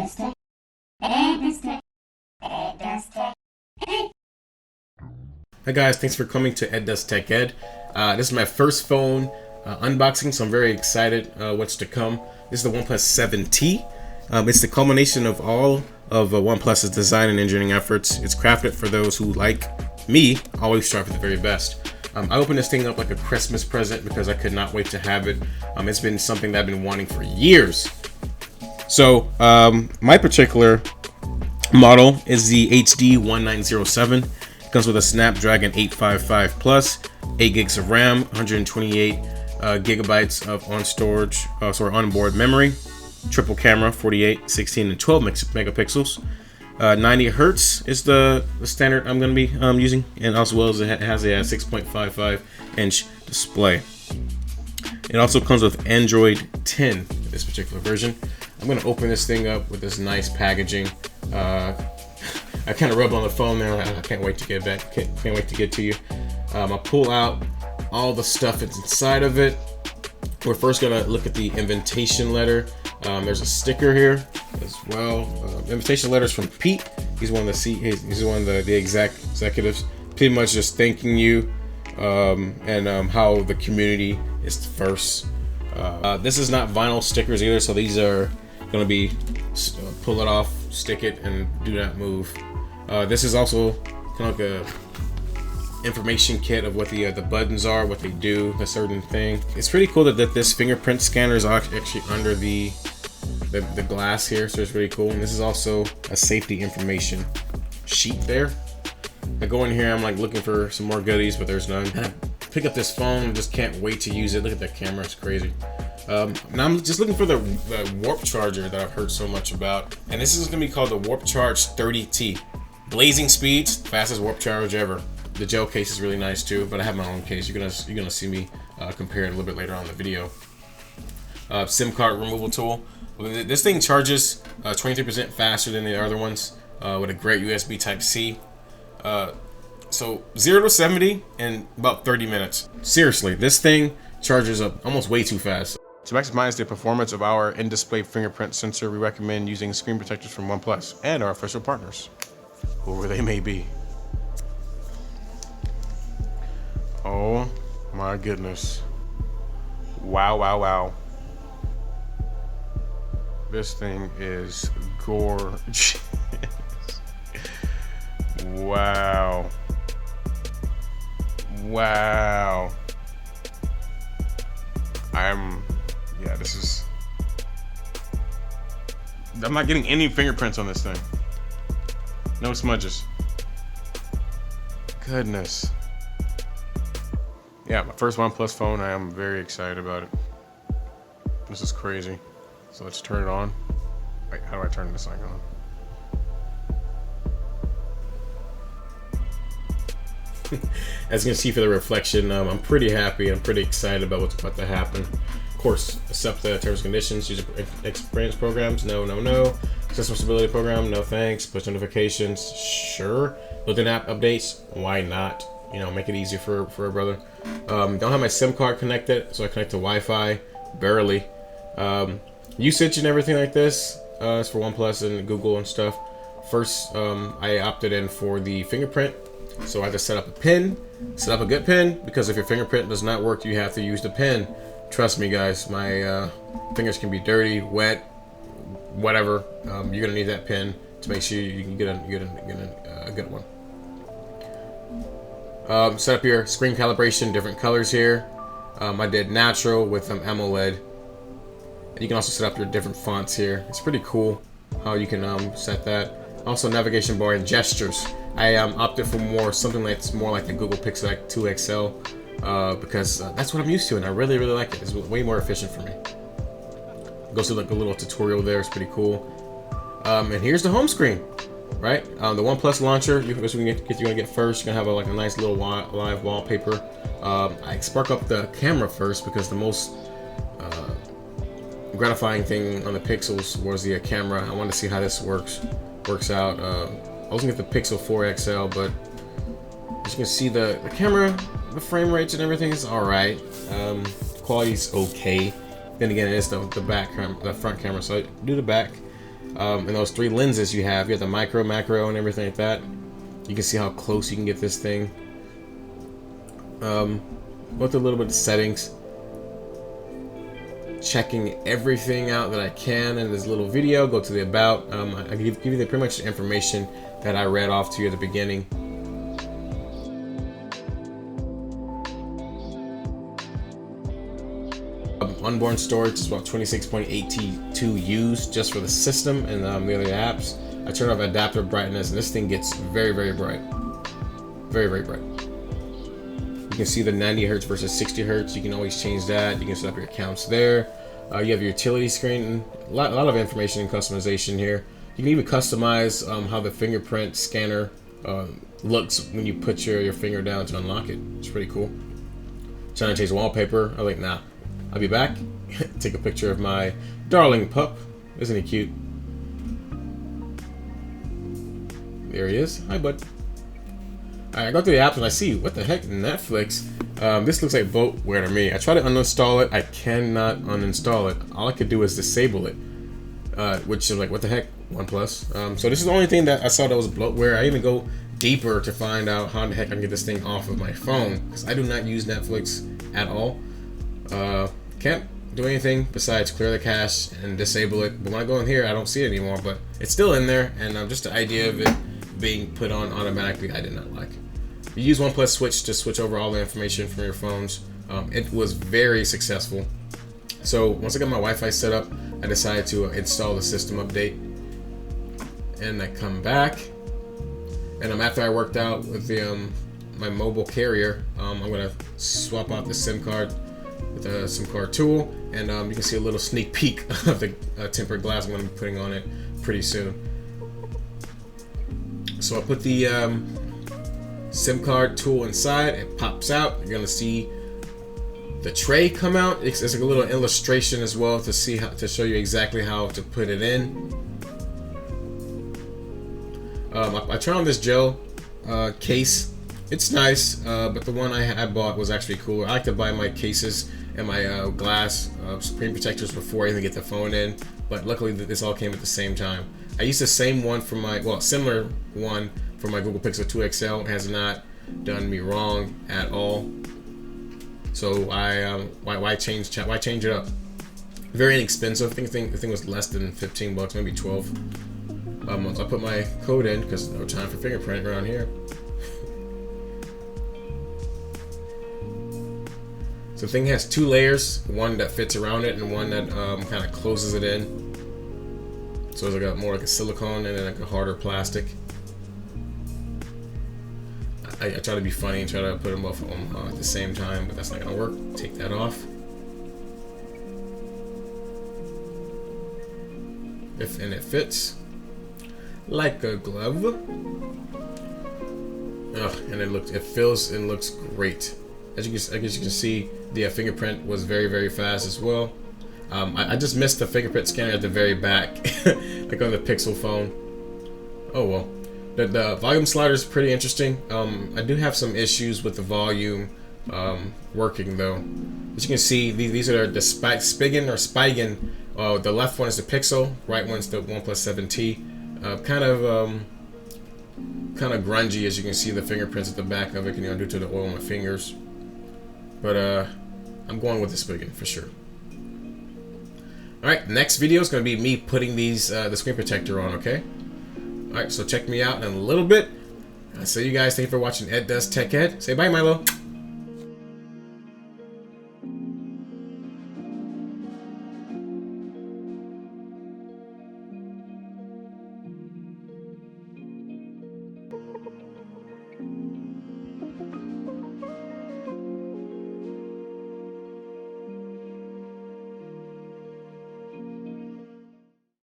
EdDoesTech, EdDoesTech, EdDoesTechEd. Hi guys, thanks for coming to EdDoesTechEd. This is my first phone unboxing, so I'm very excited what's to come. This is the OnePlus 7T. It's the culmination of all of OnePlus's design and engineering efforts. It's crafted for those who, like me, always strive for the very best. I opened this thing up like a Christmas present because I could not wait to have it. It's been something that I've been wanting for years. So my particular model is the HD 1907. It comes with a Snapdragon 855 Plus, 8 gigs of RAM, 128 gigabytes of onboard memory, triple camera, 48, 16, and 12 megapixels. 90 hertz is the standard I'm going to be using, and as well as it has a 6.55 inch display. It also comes with Android 10, this particular version. I'm going to open this thing up with this nice packaging. I kind of rubbed on the phone there. I can't wait to get back. Can't wait to get to you. I'll pull out all the stuff that's inside of it. We're first going to look at the invitation letter. There's a sticker here as well. Invitation letters from Pete. He's one of the executives. Pretty much just thanking you and how the community is first. This is not vinyl stickers either, so these are going to be pull it off, stick it, and do not move. This is also kind of like a information kit of what the buttons are, what they do, a certain thing. It's pretty cool that this fingerprint scanner is actually under the glass here, so it's really cool. And this is also a safety information sheet there. I go in here, I'm like looking for some more goodies, but there's none. And I pick up this phone and just can't wait to use it. Look at that camera, it's crazy. Now I'm just looking for the warp charger that I've heard so much about, and this is gonna be called the Warp Charge 30T. Blazing speeds, fastest warp charge ever. The gel case is really nice too, but I have my own case. You're gonna see me compare it a little bit later on in the video. SIM card removal tool. This thing charges 23% faster than the other ones with a great USB Type-C. So 0 to 70 in about 30 minutes. Seriously, this thing charges up almost way too fast. To maximize the performance of our in-display fingerprint sensor, we recommend using screen protectors from OnePlus and our official partners, whoever they may be. Oh my goodness. Wow, wow, wow. This thing is gorgeous. Wow. Wow. I'm not getting any fingerprints on this thing. No smudges. Goodness. Yeah, my first OnePlus phone. I am very excited about it. This is crazy. So let's turn it on. Wait, how do I turn this thing on? As you can see for the reflection, I'm pretty happy. I'm pretty excited about what's about to happen. Of course, accept the terms and conditions. User experience programs, no, no, no. System stability program, no thanks. Push notifications, sure. Built-in app updates, why not? You know, make it easier for a brother. Don't have my SIM card connected, so I connect to Wi-Fi, barely. Usage and everything like this is for OnePlus and Google and stuff. First, I opted in for the fingerprint. So I had to set up a pin, set up a good pin, because if your fingerprint does not work, you have to use the pin. Trust me, guys, my fingers can be dirty, wet, whatever. You're gonna need that pin to make sure you can get a good one. Set up your screen calibration, different colors here. I did natural with AMOLED. You can also set up your different fonts here. It's pretty cool how you can set that. Also, navigation bar and gestures. I opted for something that's more like the Google Pixel 2 XL because that's what I'm used to, and I really, really like it. It's way more efficient for me. Goes through like a little tutorial there. It's pretty cool. And here's the home screen, right? The OnePlus launcher. You're gonna get first. You're gonna have a nice little live wallpaper. I spark up the camera first because the most gratifying thing on the Pixels was the camera. I wanted to see how this works out. I was gonna get the Pixel 4 XL, but as you can see, the camera, the frame rates and everything is all right. Quality's okay. Then again, it is the front camera, so I do the back. And those 3 lenses you have the micro, macro, and everything like that. You can see how close you can get this thing. Go through a little bit of settings, checking everything out that I can in this little video. Go to the about. I give you pretty much the information that I read off to you at the beginning. Onboard storage is about 26.82 U's just for the system and the other apps. I turn off adapter brightness, and this thing gets very, very bright. Very, very bright. You can see the 90 Hertz versus 60 Hertz. You can always change that. You can set up your accounts there. You have your utility screen. A lot of information and customization here. You can even customize how the fingerprint scanner looks when you put your finger down to unlock it. It's pretty cool. Trying to change the wallpaper. I'm like, nah. I'll be back. Take a picture of my darling pup. Isn't he cute? There he is. Hi, bud. Alright, I go through the apps and I see, what the heck, Netflix? This looks like bloatware to me. I try to uninstall it. I cannot uninstall it. All I could do is disable it. Which is like, what the heck, OnePlus? So this is the only thing that I saw that was bloatware. I even go deeper to find out how the heck I can get this thing off of my phone, because I do not use Netflix at all. Can't do anything besides clear the cache and disable it. But when I go in here, I don't see it anymore, but it's still in there, and just the idea of it being put on automatically, I did not like. You use OnePlus Switch to switch over all the information from your phones. It was very successful. So once I got my Wi-Fi set up, I decided to install the system update, and I come back, and after I worked out with the my mobile carrier, I'm gonna swap out the SIM card with a SIM card tool, and you can see a little sneak peek of the tempered glass I'm going to be putting on it pretty soon. So I put the SIM card tool inside. It pops out. You're going to see the tray come out. It's like a little illustration as well to see how to show you exactly how to put it in. I tried on this gel case. It's nice, but the one I bought was actually cooler. I like to buy my cases and my glass screen protectors before I even get the phone in, but luckily this all came at the same time. I used the same one for my, similar one for my Google Pixel 2 XL. It has not done me wrong at all. So why change it up? Very inexpensive. I think the thing was less than 15 bucks, maybe 12. I put my code in because no time for fingerprint around here. So the thing has 2 layers, one that fits around it and one that kind of closes it in. So it's like more like a silicone and then like a harder plastic. I try to be funny and try to put them both on at the same time, but that's not gonna work. Take that off. And it fits like a glove. And it feels and looks great. As you can see, the fingerprint was very, very fast as well. I just missed the fingerprint scanner at the very back, like on the Pixel phone. Oh well. The volume slider is pretty interesting. I do have some issues with the volume working though. As you can see, these are the Spigen. The left one is the Pixel, right one's the OnePlus 7T. Kind of grungy, as you can see the fingerprints at the back of it, due to the oil on my fingers. But I'm going with the Spigen for sure. Alright, next video is going to be me putting these the screen protector on, okay? Alright, so check me out in a little bit. So you guys, thank you for watching Ed Does Tech Ed. Say bye, Milo.